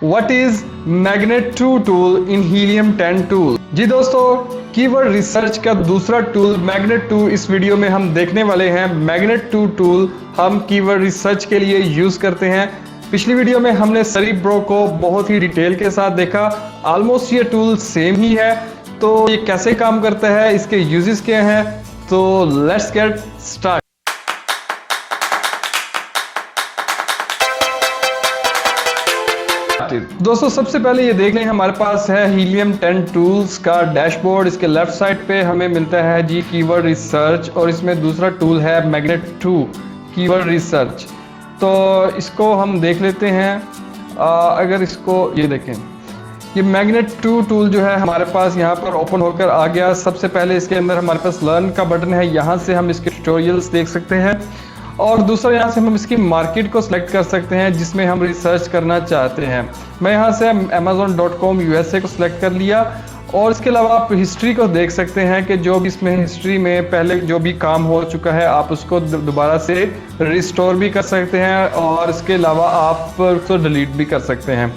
What is Magnet 2 tool in Helium 10 tool. जी दोस्तों, keyword research का दूसरा टूल मैग्नेट 2 इस वीडियो में हम देखने वाले हैं। मैग्नेट 2 टूल हम कीवर्ड रिसर्च के लिए यूज करते हैं। पिछली वीडियो में हमने सेरिब्रो को बहुत ही डिटेल के साथ देखा। ऑलमोस्ट ये टूल सेम ही है। तो ये कैसे काम करता है, इसके यूजेस क्या हैं, तो लेट्स गेट स्टार्ट। दोस्तों सबसे पहले ये देख लें, हमारे पास है हीलियम 10 टूल्स का डैशबोर्ड। इसके लेफ्ट साइड पे हमें मिलता है जी कीवर्ड रिसर्च, और इसमें दूसरा टूल है मैग्नेट 2 कीवर्ड रिसर्च। तो इसको हम देख लेते हैं। अगर इसको ये देखें, ये मैग्नेट 2 टूल जो है हमारे पास यहाँ पर ओपन होकर आ गया। सबसे पहले इसके अंदर हमारे पास लर्न का बटन है, यहाँ से हम इसके ट्यूटोरियल्स देख सकते हैं। और दूसरा यहाँ से हम इसकी मार्केट को सिलेक्ट कर सकते हैं जिसमें हम रिसर्च करना चाहते हैं। मैं यहाँ से amazon.com USA को सिलेक्ट कर लिया। और इसके अलावा आप हिस्ट्री को देख सकते हैं कि जो भी इसमें हिस्ट्री में पहले जो भी काम हो चुका है आप उसको दोबारा से रिस्टोर भी कर सकते हैं, और इसके अलावा आप उसको डिलीट भी कर सकते हैं।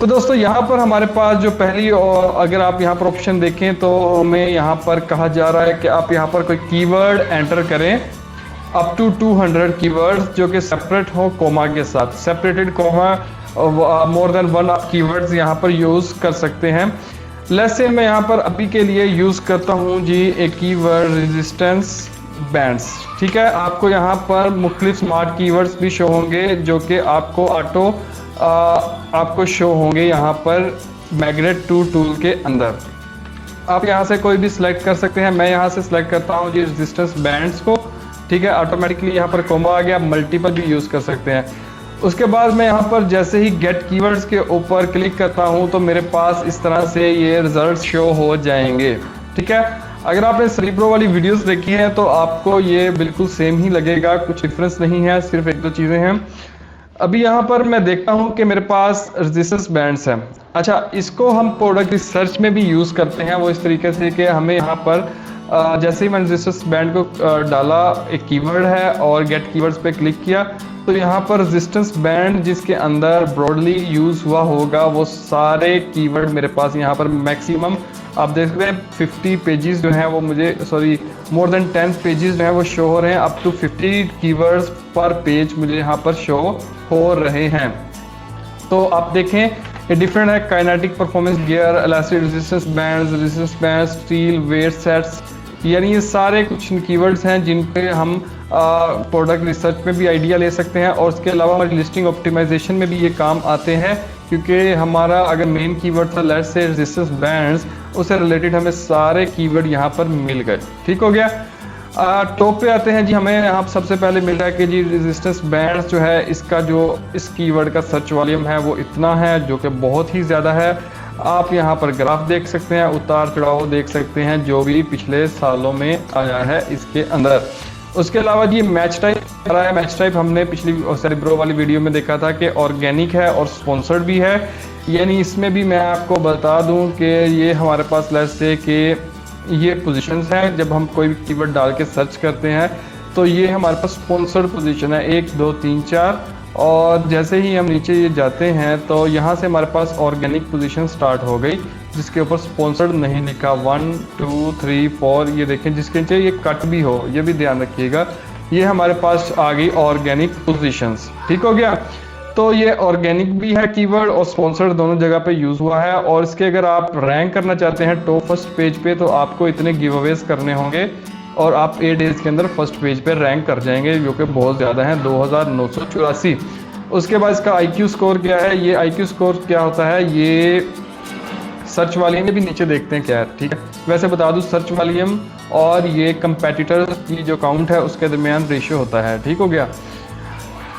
तो दोस्तों यहाँ पर हमारे पास जो पहली, और अगर आप यहाँ पर ऑप्शन देखें तो हमें यहाँ पर कहा जा रहा है कि आप यहाँ पर कोई कीवर्ड एंटर करें अप टू 200 कीवर्ड्स जो कि सेपरेट हो कोमा के साथ। सेपरेटेड कोमा मोर देन 1 आप कीवर्ड्स यहाँ पर यूज़ कर सकते हैं। लेट्स से मैं यहाँ पर अभी के लिए यूज़ करता हूँ जी एक कीवर्ड रेजिस्टेंस बैंड्स। ठीक है, आपको यहाँ पर मुख्तलिफ स्मार्ट कीवर्ड्स भी शो होंगे जो कि आपको आपको शो होंगे यहाँ पर मैग्नेट 2 टूल के अंदर। आप यहाँ से कोई भी सिलेक्ट कर सकते हैं। मैं यहाँ से सिलेक्ट करता हूँ जी रेजिस्टेंस बैंड्स को। ठीक है, ऑटोमेटिकली यहाँ पर कोमा आ गया। मल्टीपल भी यूज़ कर सकते हैं। उसके बाद मैं यहाँ पर जैसे ही गेट कीवर्ड्स के ऊपर क्लिक करता हूँ तो मेरे पास इस तरह से ये रिजल्ट शो हो जाएंगे। ठीक है, अगर आपने सेरिब्रो वाली वीडियोस देखी हैं तो आपको ये बिल्कुल सेम ही लगेगा, कुछ डिफरेंस नहीं है, सिर्फ 1-2 चीज़ें हैं। अभी यहाँ पर मैं देखता हूँ कि मेरे पास रेजिस्टेंस बैंड्स हैं। अच्छा, इसको हम प्रोडक्ट रिसर्च में भी यूज़ करते हैं वो इस तरीके से कि हमें यहाँ पर जैसे ही मैंने रेजिस्टेंस बैंड को डाला, एक कीवर्ड है और गेट कीवर्ड्स पे क्लिक किया तो यहाँ पर रेजिस्टेंस बैंड जिसके अंदर ब्रॉडली यूज़ हुआ होगा वो सारे कीवर्ड मेरे पास यहाँ पर मैक्सिमम आप देख सकते हैं 50 पेजेस जो हैं वो मुझे मोर देन 10 पेजेस जो हैं वो शो हो रहे हैं। अप टू 50 कीवर्ड्स पर पेज मुझे यहाँ पर शो हो रहे हैं। तो आप देखें ये डिफरेंट है। Kinetic performance gear, elastic resistance band, steel weight sets, यानी ये सारे कुछ कीवर्ड्स हैं जिन पे हम प्रोडक्ट रिसर्च में भी आइडिया ले सकते हैं। और उसके अलावा हमारी लिस्टिंग ऑप्टिमाइजेशन में भी ये काम आते हैं, क्योंकि हमारा अगर मेन कीवर्ड था लेट्स से रेजिस्टेंस बैंड्स, उससे रिलेटेड हमें सारे कीवर्ड यहाँ पर मिल गए। ठीक हो गया। टॉप पे आते हैं जी। हमें यहाँ सबसे पहले मिल रहा है कि जी रेजिस्टेंस बैंड्स जो है इसका जो इस कीवर्ड का सर्च वॉल्यूम है वो इतना है, जो कि बहुत ही ज़्यादा है। आप यहाँ पर ग्राफ देख सकते हैं, उतार चढ़ाव देख सकते हैं जो भी पिछले सालों में आया है इसके अंदर। उसके अलावा जी मैच टाइप रहा है। मैच टाइप हमने पिछली सेरिब्रो वाली वीडियो में देखा था कि ऑर्गेनिक है और स्पॉन्सर्ड भी है। यानी इसमें भी मैं आपको बता दूं कि ये हमारे पास लेट्स से कि ये पोजीशंस हैं। जब हम कोई भी कीवर्ड डाल के सर्च करते हैं तो ये हमारे पास स्पॉन्सर्ड पोजीशन है 1 2 3 4। और जैसे ही हम नीचे ये जाते हैं तो यहाँ से हमारे पास ऑर्गेनिक पोजीशन स्टार्ट हो गई जिसके ऊपर स्पॉन्सर्ड नहीं लिखा। 1 2 3 4 ये देखें, जिसके नीचे ये कट भी हो ये भी ध्यान रखिएगा। ये हमारे पास आ गई ऑर्गेनिक पोजीशंस। ठीक हो गया। तो ये ऑर्गेनिक भी है कीवर्ड और स्पॉन्सर्ड दोनों जगह पे यूज़ हुआ है। और इसके अगर आप रैंक करना चाहते हैं टॉप फर्स्ट पेज पे तो आपको इतने गिव अवेज करने होंगे और आप 8 डेज के अंदर फर्स्ट पेज पे रैंक कर जाएंगे, जो कि बहुत ज़्यादा है 2984। उसके बाद इसका IQ स्कोर क्या है। ये IQ स्कोर क्या होता है, ये सर्च वॉल्यूम भी नीचे देखते हैं क्या है। ठीक है, वैसे बता दूं सर्च वॉल्यूम और ये कंपेटिटर की जो काउंट है उसके दरमियान रेशियो होता है। ठीक हो गया।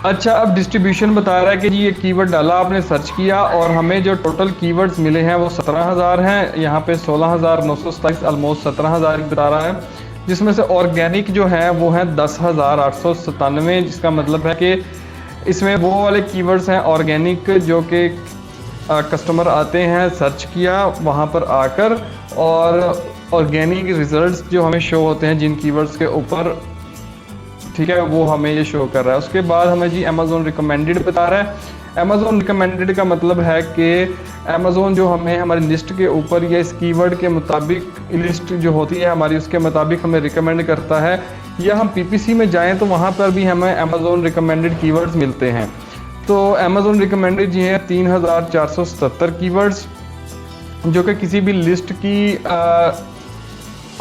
अच्छा, अब डिस्ट्रीब्यूशन बता रहा है कि जी ये कीवर्ड डाला आपने, सर्च किया और हमें जो टोटल कीवर्ड्स मिले हैं वो 17,000 हैं। यहाँ पे 16,927 ऑलमोस्ट 17,000 बता रहा है, जिसमें से ऑर्गेनिक जो है वो है 10,897, जिसका मतलब है कि इसमें वो वाले कीवर्ड्स हैं ऑर्गेनिक जो कि कस्टमर आते हैं, सर्च किया वहाँ पर आकर, और ऑर्गेनिक रिजल्ट्स जो हमें शो होते हैं जिन कीवर्ड्स के ऊपर, ठीक है, वो हमें ये शो कर रहा है। उसके बाद हमें जी अमेज़ॉन रिकमेंडेड बता रहा है। अमेजोन रिकमेंडेड का मतलब है कि अमेजोन जो हमें हमारी लिस्ट के ऊपर या इस कीवर्ड के मुताबिक लिस्ट जो होती है हमारी उसके मुताबिक हमें रिकमेंड करता है, या हम पीपीसी में जाएं तो वहाँ पर भी हमें अमेजोन रिकमेंडेड कीवर्ड्स मिलते हैं। तो अमेजोन रिकमेंडेड जी हैं 3477 कीवर्ड्स, जो कि किसी भी लिस्ट की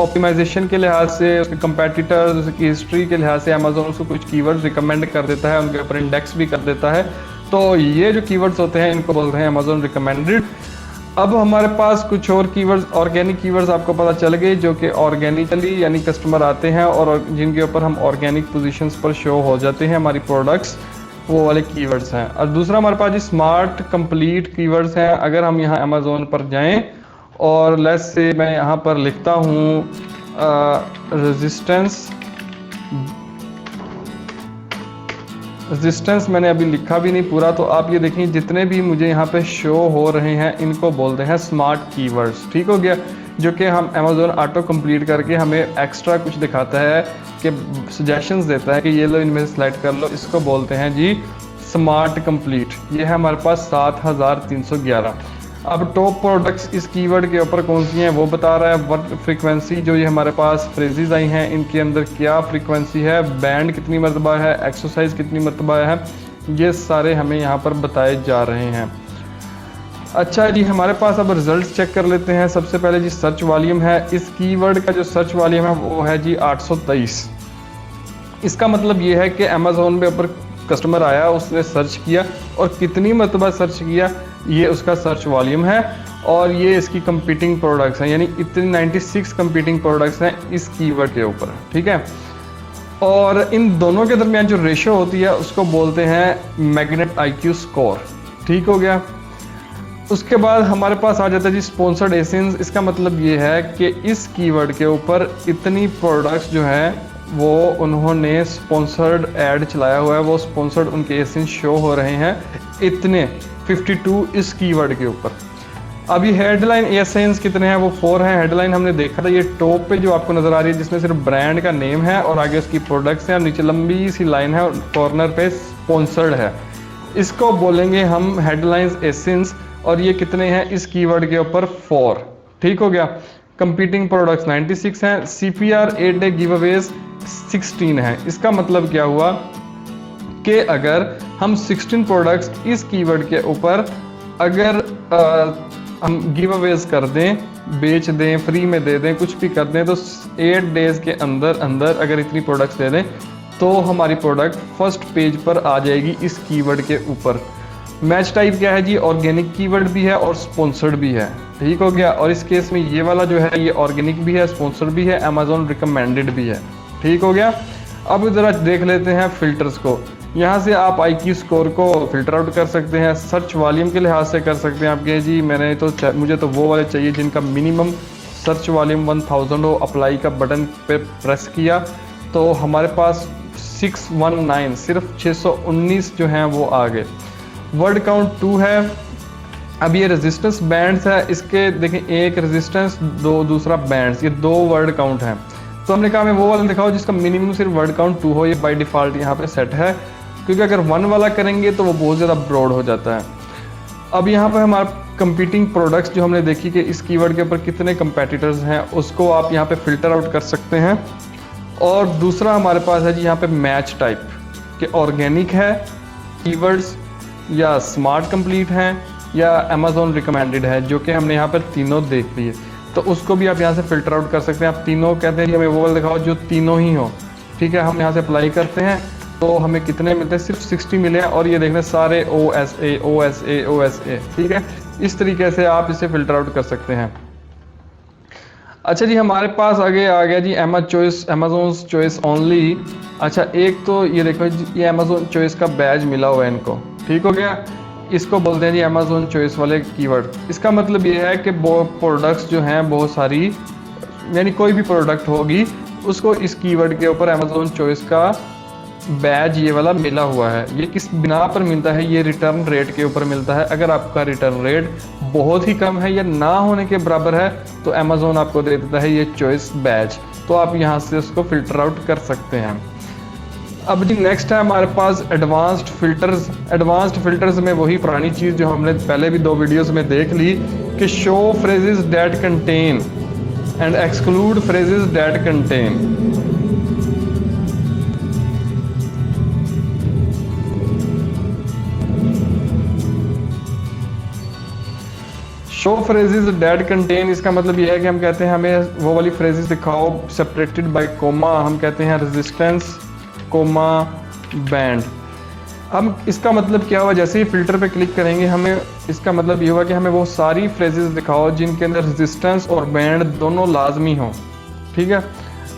ऑप्टिमाइजेशन के लिहाज से, उसके कंपेटिटर्स, उसकी हिस्ट्री के लिहाज से अमेजोन उसको कुछ कीवर्ड्स रिकमेंड कर देता है, उनके ऊपर इंडेक्स भी कर देता है। तो ये जो कीवर्ड्स होते हैं इनको बोलते हैं अमेजोन रिकमेंडेड। अब हमारे पास कुछ और कीवर्ड्स, ऑर्गेनिक कीवर्ड्स आपको पता चल गए, जो कि ऑर्गेनिकली यानी कस्टमर आते हैं और जिनके ऊपर हम ऑर्गेनिक पोजीशंस पर शो हो जाते हैं हमारी प्रोडक्ट्स, वो वाले कीवर्ड्स हैं। और दूसरा हमारे पास जी स्मार्ट कंप्लीट कीवर्ड्स हैं। अगर हम यहाँ अमेजोन पर जाएं और लेट्स से मैं यहाँ पर लिखता हूँ रेजिस्टेंस मैंने अभी लिखा भी नहीं पूरा, तो आप ये देखें जितने भी मुझे यहाँ पे शो हो रहे हैं इनको बोलते हैं स्मार्ट कीवर्ड्स। ठीक हो गया, जो कि हम अमेजोन ऑटो कंप्लीट करके हमें एक्स्ट्रा कुछ दिखाता है कि सजेशंस देता है कि ये लो इनमें से सेलेक्ट कर लो, इसको बोलते हैं जी स्मार्ट कंप्लीट। ये है हमारे पास 7311। अब टॉप प्रोडक्ट्स इस कीवर्ड के ऊपर कौन सी हैं वो बता रहा है। वर्ड फ्रीक्वेंसी, जो ये हमारे पास फ्रेजेस आई हैं इनके अंदर क्या फ्रीक्वेंसी है, बैंड कितनी मरतबा है, एक्सरसाइज कितनी मरतबा है, ये सारे हमें यहाँ पर बताए जा रहे हैं। अच्छा जी, हमारे पास अब रिजल्ट चेक कर लेते हैं। सबसे पहले जी सर्च वॉल्यूम है, इस कीवर्ड का जो सर्च वॉल्यूम है वो है जी 823। इसका मतलब ये है कि अमेजोन पे ऊपर कस्टमर आया, उसने सर्च किया और कितनी मरतबा सर्च किया, ये उसका सर्च वॉल्यूम है। और ये इसकी कंपीटिंग प्रोडक्ट्स हैं, यानी इतनी 96 कंपीटिंग प्रोडक्ट्स हैं इस कीवर्ड के ऊपर। ठीक है, और इन दोनों के दरमियान जो रेशो होती है उसको बोलते हैं मैग्नेट आईक्यू स्कोर। ठीक हो गया। उसके बाद हमारे पास आ जाता है जी स्पॉन्सर्ड एसिन्स। इसका मतलब ये है कि इस कीवर्ड के ऊपर इतनी प्रोडक्ट्स जो हैं वो उन्होंने स्पॉन्सर्ड ऐड चलाया हुआ है, वो स्पॉन्सर्ड उनके एसिन्स शो हो रहे हैं इतने 52 इस कीवर्ड के ऊपर। अभी हेडलाइन एसेंस कितने हैं, वो 4 हैं। हेडलाइन हमने देखा था, ये टॉप पे जो आपको नजर आ रही है जिसमें सिर्फ ब्रांड का नेम है और आगे उसकी प्रोडक्ट्स हैं और नीचे लंबी सी लाइन है और कॉर्नर पे स्पॉन्सर्ड है, इसको बोलेंगे हम हेडलाइंस एसेंस। और ये कितने हैं इस कीवर्ड के ऊपर 4। ठीक हो गया। कंपीटिंग प्रोडक्ट्स 96 हैं। CPR 8 डे गिव अवेज 16 है। इसका मतलब क्या हुआ कि अगर हम 16 प्रोडक्ट्स इस कीवर्ड के ऊपर अगर हम गिव अवेज कर दें, बेच दें, फ्री में दे दें, कुछ भी कर दें, तो 8 डेज के अंदर अंदर अगर इतनी प्रोडक्ट्स दे दें तो हमारी प्रोडक्ट फर्स्ट पेज पर आ जाएगी इस कीवर्ड के ऊपर। मैच टाइप क्या है जी, ऑर्गेनिक कीवर्ड भी है और स्पॉन्सर्ड भी है। ठीक हो गया। और इस केस में ये वाला जो है ये ऑर्गेनिक भी है, स्पॉन्सर्ड भी है, अमेजोन रिकमेंडेड भी है। ठीक हो गया। अब जरा देख लेते हैं फिल्टर्स को। यहाँ से आप आईक्यू स्कोर को फिल्टर आउट कर सकते हैं, सर्च वॉल्यूम के लिहाज से कर सकते हैं। आप कहे जी मुझे तो वो वाले चाहिए जिनका मिनिमम सर्च वॉल्यूम 1000 हो। अप्लाई का बटन पे प्रेस किया तो हमारे पास 619 सिर्फ 619 जो हैं वो आ गए। वर्ड काउंट 2 है। अब ये रेजिस्टेंस बैंड्स है, इसके देखें एक रेजिस्टेंस दूसरा बैंड्स, ये 2 वर्ड काउंट हैं। तो हमने कहा हमें वो वाला दिखाओ जिसका मिनिमम सिर्फ वर्ड काउंट 2 हो। ये बाय डिफ़ॉल्ट यहाँ पे सेट है, क्योंकि अगर 1 वाला करेंगे तो वो बहुत ज़्यादा ब्रॉड हो जाता है। अब यहाँ पर हमारा कंपीटिंग प्रोडक्ट्स जो हमने देखी कि इस कीवर्ड के ऊपर कितने कंपेटिटर्स हैं उसको आप यहाँ पे फिल्टर आउट कर सकते हैं। और दूसरा हमारे पास है जी यहाँ पे मैच टाइप कि ऑर्गेनिक है कीवर्ड्स या स्मार्ट कंप्लीट हैं या अमेजोन रिकमेंडेड है, जो कि हमने यहाँ पर तीनों देख लिए। तो उसको भी आप यहाँ से फिल्टर आउट कर सकते हैं। आप तीनों कहते हैं कि हमें वो वाला दिखाओ जो तीनों ही हो। ठीक है, हम यहाँ से अप्लाई करते हैं तो हमें कितने मिलते हैं, सिर्फ 60 मिले हैं। और ये देखना सारे OSA। ठीक है, इस तरीके से आप इसे फिल्टर आउट कर सकते हैं। अच्छा जी, हमारे पास आगे आ गया जी अमेजोन चॉइस ओनली। अच्छा, एक तो ये देखो ये अमेजोन चॉइस का बैज मिला हुआ है इनको। ठीक हो गया। इसको बोलते हैं जी अमेजोन चॉइस वाले कीवर्ड। इसका मतलब ये है कि प्रोडक्ट्स जो हैं बहुत सारी, यानी कोई भी प्रोडक्ट होगी उसको इस कीवर्ड के ऊपर अमेजोन चॉइस का बैज ये वाला मिला हुआ है। ये किस बिना पर मिलता है, ये रिटर्न रेट के ऊपर मिलता है। अगर आपका रिटर्न रेट बहुत ही कम है या ना होने के बराबर है तो अमेजोन आपको दे देता है ये चॉइस बैज। तो आप यहाँ से उसको फिल्टर आउट कर सकते हैं। अब जी नेक्स्ट है हमारे पास एडवांस्ड फिल्टर्स। एडवांस्ड फिल्टर्स में वही पुरानी चीज़ जो हमने पहले भी 2 वीडियोस में देख ली कि show phrases that contain and exclude phrases that contain. Show phrases that contain, इसका मतलब यह है कि हम कहते हैं हमें वो वाली फ्रेजेस दिखाओ सेपरेटेड बाय कोमा। हम कहते हैं रेजिस्टेंस कोमा बैंड। हम इसका मतलब क्या हुआ, जैसे ही फिल्टर पे क्लिक करेंगे हमें इसका मतलब ये हुआ कि हमें वो सारी फ्रेजेस दिखाओ जिनके अंदर रेजिस्टेंस और बैंड दोनों लाजमी हों। ठीक है,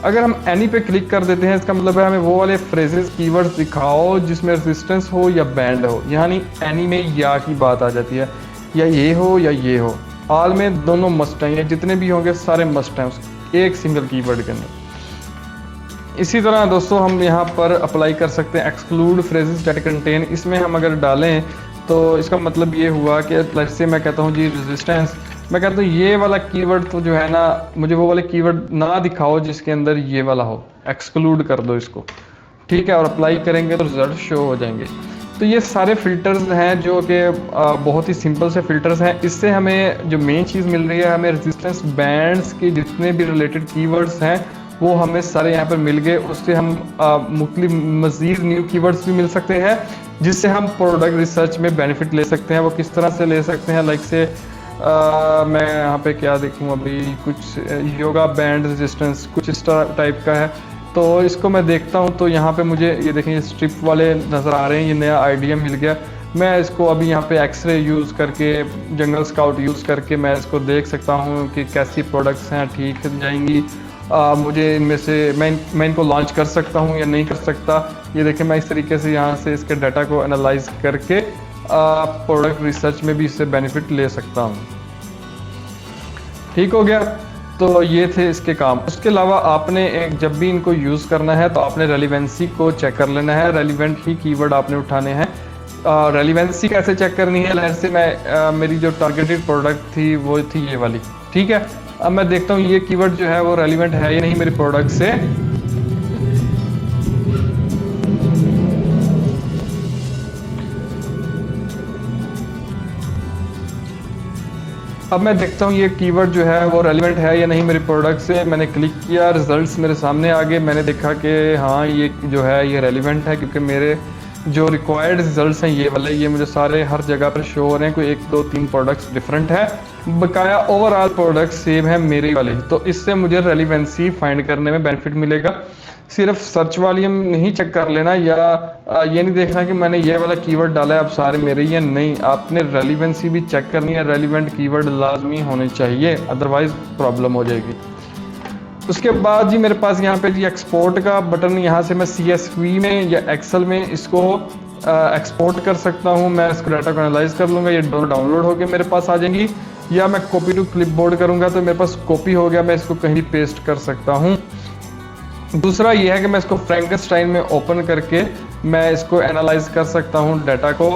अगर हम एनी पे क्लिक कर देते हैं इसका मतलब है हमें वो वाले फ्रेजेस कीवर्ड्स दिखाओ जिसमें रेजिस्टेंस हो या बैंड हो। यानी एनी में या की बात आ जाती है, या ये हो या ये हो। ऑल में दोनों मस्ट हैं, जितने भी होंगे सारे मस्ट हैं उस एक सिंगल कीवर्ड के अंदर। इसी तरह दोस्तों हम यहाँ पर अप्लाई कर सकते हैं एक्सक्लूड फ्रेजेस दैट कंटेन। इसमें हम अगर डालें तो इसका मतलब ये हुआ कि लेट्स से मैं कहता हूँ जी रेजिस्टेंस, मैं कहता हूँ ये वाला कीवर्ड तो जो है ना मुझे वो वाले कीवर्ड ना दिखाओ जिसके अंदर ये वाला हो, एक्सक्लूड कर दो इसको। ठीक है, और अप्लाई करेंगे तो रिजल्ट शो हो जाएंगे। तो ये सारे फिल्टर्स हैं जो कि बहुत ही सिंपल से फिल्टर्स हैं। इससे हमें जो मेन चीज़ मिल रही है, हमें रेजिस्टेंस बैंड्स के जितने भी रिलेटेड कीवर्ड्स हैं वो हमें सारे यहाँ पर मिल गए। उससे हम मुख्तलिफ मज़ीद न्यू कीवर्ड्स भी मिल सकते हैं जिससे हम प्रोडक्ट रिसर्च में बेनिफिट ले सकते हैं। वो किस तरह से ले सकते हैं, लाइक से मैं यहाँ पे क्या देखूँ अभी, कुछ योगा बैंड रेजिस्टेंस कुछ इस टाइप का है। तो इसको मैं देखता हूँ तो यहाँ पे मुझे ये देखें ये स्ट्रिप वाले नज़र आ रहे हैं, ये नया आइडिया मिल गया। मैं इसको अभी यहाँ पे एक्सरे यूज़ करके, जंगल स्काउट यूज़ करके मैं इसको देख सकता हूँ कि कैसी प्रोडक्ट्स हैं ठीक जाएंगी। मुझे इनमें से मैं इनको लॉन्च कर सकता हूँ या नहीं कर सकता। ये देखें मैं इस तरीके से यहाँ से इसके डाटा को एनालाइज करके प्रोडक्ट रिसर्च में भी इससे बेनिफिट ले सकता हूँ। ठीक हो गया, तो ये थे इसके काम। उसके अलावा आपने जब भी इनको यूज़ करना है तो आपने रेलिवेंसी को चेक कर लेना है, रेलिवेंट ही कीवर्ड आपने उठाने हैं। रेलिवेंसी कैसे चेक करनी है, लहर से मैं मेरी जो टारगेटेड प्रोडक्ट थी वो थी ये वाली। ठीक है, अब मैं देखता हूँ ये कीवर्ड जो है वो रेलिवेंट है या नहीं मेरी प्रोडक्ट से। अब मैं देखता हूँ ये कीवर्ड जो है वो रेलिवेंट है या नहीं मेरी प्रोडक्ट से। मैंने क्लिक किया, रिजल्ट्स मेरे सामने आ गए। मैंने देखा कि हाँ ये जो है ये रेलिवेंट है क्योंकि मेरे जो रिक्वायर्ड रिजल्ट्स हैं ये वाले, ये मुझे सारे हर जगह पर शो हो रहे हैं। कोई 1 2 3 प्रोडक्ट्स डिफरेंट है, बकाया ओवरऑल प्रोडक्ट सेम है मेरे वाले। तो इससे मुझे रेलिवेंसी फाइंड करने में बेनिफिट मिलेगा। सिर्फ सर्च वॉल्यूम नहीं चेक कर लेना या ये नहीं देखना कि मैंने ये वाला कीवर्ड डाला है अब सारे मेरे ही, या नहीं। आपने रेलिवेंसी भी चेक करनी है, रेलिवेंट कीवर्ड लाजमी होने चाहिए, अदरवाइज प्रॉब्लम हो जाएगी। उसके बाद जी मेरे पास यहाँ पे जी एक्सपोर्ट का बटन, यहाँ से मैं CSV में या एक्सेल में इसको एक्सपोर्ट कर सकता हूँ। मैं इसको डाटा को एनालाइज कर लूँगा, ये डाउनलोड होकर मेरे पास आ जाएंगी। या मैं कॉपी टू क्लिपबोर्ड करूँगा तो मेरे पास कॉपी हो गया, मैं इसको कहीं पेस्ट कर सकता हूँ। दूसरा ये है कि मैं इसको फ्रैंकेनस्टाइन में ओपन करके मैं इसको एनालाइज कर सकता हूँ डाटा को,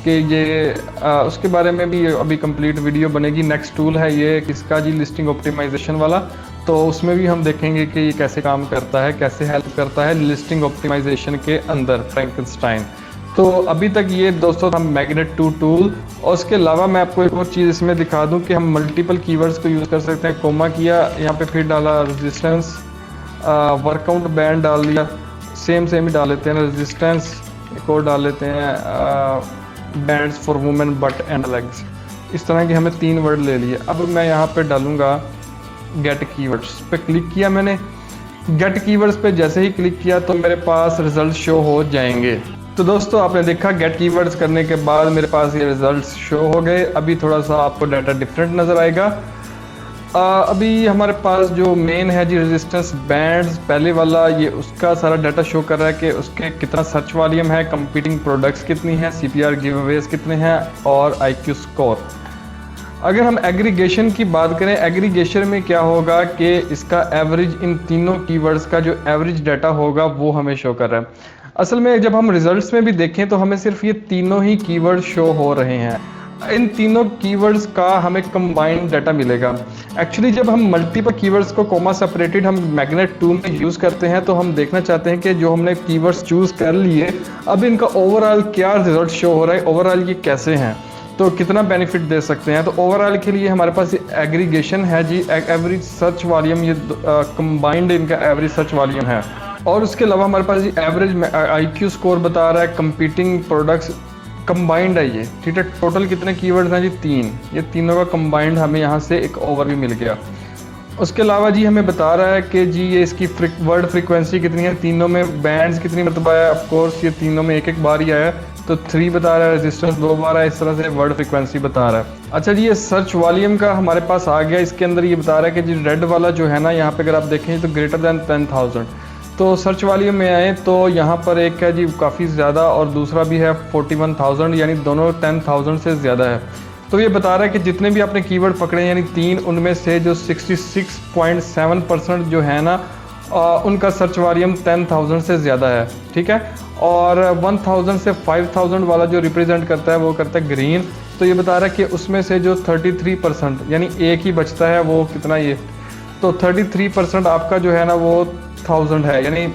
कि ये उसके बारे में भी अभी कंप्लीट वीडियो बनेगी। नेक्स्ट टूल है ये किसका जी, लिस्टिंग ऑप्टिमाइजेशन वाला। तो उसमें भी हम देखेंगे कि ये कैसे काम करता है, कैसे हेल्प करता है लिस्टिंग ऑप्टिमाइजेशन के अंदर फ्रैंकेनस्टाइन। तो अभी तक ये दोस्तों हम मैग्नेट 2 टूल, और उसके अलावा मैं आपको एक और चीज़ इसमें दिखा दूं कि हम मल्टीपल कीवर्ड्स को यूज़ कर सकते हैं। कोमा किया, यहाँ पे फिर डाला रेजिस्टेंस, वर्कआउट बैंड डाल दिया, सेम ही डाल लेते हैं रेजिस्टेंस, एक और डाल लेते हैं bands for women but and legs. इस तरह के हमें 3 वर्ड ले लिए। अब मैं यहाँ पे डालूँगा गेट कीवर्ड्स पे क्लिक किया मैंने। गेट कीवर्ड्स पे जैसे ही क्लिक किया तो मेरे पास रिजल्ट शो हो जाएंगे। तो दोस्तों आपने देखा गेट कीवर्ड्स करने के बाद मेरे पास ये रिजल्ट्स शो हो गए। अभी थोड़ा सा आपको डाटा डिफरेंट नज़र आएगा। अभी हमारे पास जो मेन है जी रेजिस्टेंस बैंड्स, पहले वाला ये उसका सारा डाटा शो कर रहा है कि उसके कितना सर्च वॉल्यूम है, कंपीटिंग प्रोडक्ट्स कितनी है, CPR गिवअवेज कितने हैं और IQ स्कोर। अगर हम एग्रीगेशन की बात करें, एग्रीगेशन में क्या होगा कि इसका एवरेज, इन तीनों कीवर्ड्स का जो एवरेज डाटा होगा वो हमें शो कर रहा है। असल में जब हम रिजल्ट्स में भी देखें तो हमें सिर्फ ये तीनों ही कीवर्ड शो हो रहे हैं। इन तीनों कीवर्ड्स का हमें कंबाइंड डाटा मिलेगा। एक्चुअली जब हम मल्टीपल कीवर्ड्स को कॉमा सेपरेटेड हम मैग्नेट 2 में यूज़ करते हैं तो हम देखना चाहते हैं कि जो हमने कीवर्ड्स चूज़ कर लिए अब इनका ओवरऑल क्या रिजल्ट शो हो रहा है, ओवरऑल ये कैसे हैं, तो कितना बेनिफिट दे सकते हैं। तो ओवरऑल के लिए हमारे पास एग्रीगेशन है जी, एवरेज सर्च वॉल्यूम, ये कंबाइंड इनका एवरेज सर्च वॉल्यूम है। और उसके अलावा हमारे पास ये एवरेज IQ स्कोर बता रहा है, कंपीटिंग प्रोडक्ट्स कंबाइंड है ये, ठीक है। टोटल कितने कीवर्ड्स हैं जी 3, ये तीनों का कंबाइंड हमें यहाँ से एक ओवरव्यू मिल गया। उसके अलावा जी हमें बता रहा है कि जी ये इसकी वर्ड फ्रीक्वेंसी कितनी है, तीनों में बैंड्स कितनी मरतबा है, ऑफकोर्स ये तीनों में एक बार ही आया तो 3 बता रहा है, रेजिस्टेंस 2 बार है, इस तरह से वर्ड फ्रीक्वेंसी बता रहा है। अच्छा जी ये सर्च वॉल्यूम का हमारे पास आ गया, इसके अंदर ये बता रहा है कि जी रेड वाला जो है ना यहाँ पे अगर आप देखें तो ग्रेटर दैन 10,000, तो सर्च वॉल्यूम में आए तो यहाँ पर एक है जी काफ़ी ज़्यादा और दूसरा भी है 41,000, यानी दोनों 10,000 से ज़्यादा है। तो ये बता रहा है कि जितने भी आपने कीवर्ड पकड़े यानी 3, उनमें से जो 66.7% जो है ना उनका सर्च वॉल्यूम 10,000 से ज़्यादा है, ठीक है। और 1000 से 5000 वाला जो रिप्रेजेंट करता है वो करता है ग्रीन। तो ये बता रहा है कि उसमें से जो 33% यानी एक ही बचता है वो कितना, ये तो 33% आपका जो है ना वो 1000 है, यानी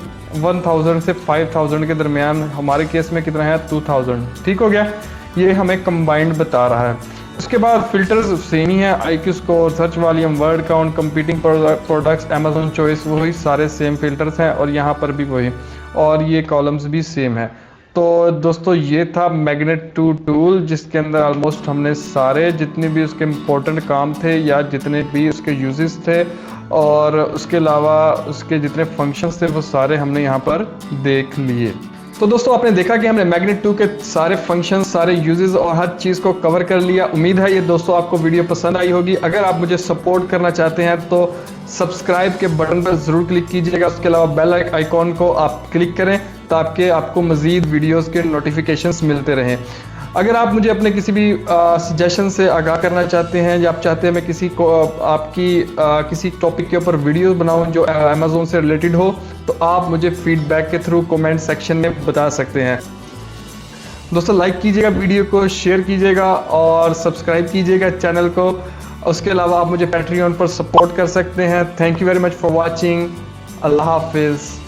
1000 से 5000 के दरमियान, हमारे केस में कितना है 2000, ठीक हो गया। ये हमें कंबाइंड बता रहा है। उसके बाद फिल्टर्स सेम ही है, IQ score, search volume, word count, competing products, Amazon choice, वही सारे सेम फिल्टर्स हैं और यहाँ पर भी वही, और ये कॉलम्स भी सेम है। तो दोस्तों ये था मैग्नेट 2 टूल, जिसके अंदर ऑलमोस्ट हमने सारे जितने भी उसके इम्पोर्टेंट काम थे या जितने भी उसके यूजेस थे और उसके अलावा उसके जितने फंक्शंस थे वो सारे हमने यहाँ पर देख लिए। तो दोस्तों आपने देखा कि हमने मैग्नेट 2 के सारे फंक्शंस, सारे यूजेस और हर चीज़ को कवर कर लिया। उम्मीद है ये दोस्तों आपको वीडियो पसंद आई होगी। अगर आप मुझे सपोर्ट करना चाहते हैं तो सब्सक्राइब के बटन पर ज़रूर क्लिक कीजिएगा। उसके अलावा बेल आइकॉन को आप क्लिक करें ताकि आपको मज़ीद वीडियोज़ के नोटिफिकेशंस मिलते रहें। अगर आप मुझे अपने किसी भी सजेशन से आगाह करना चाहते हैं या आप चाहते हैं मैं किसी को आपकी किसी टॉपिक के ऊपर वीडियो बनाऊं जो अमेज़ोन से रिलेटेड हो, तो आप मुझे फीडबैक के थ्रू कमेंट सेक्शन में बता सकते हैं। दोस्तों लाइक कीजिएगा वीडियो को, शेयर कीजिएगा और सब्सक्राइब कीजिएगा चैनल को। उसके अलावा आप मुझे पैट्रियन पर सपोर्ट कर सकते हैं। Thank you very much for watching. अल्लाह हाफिज़।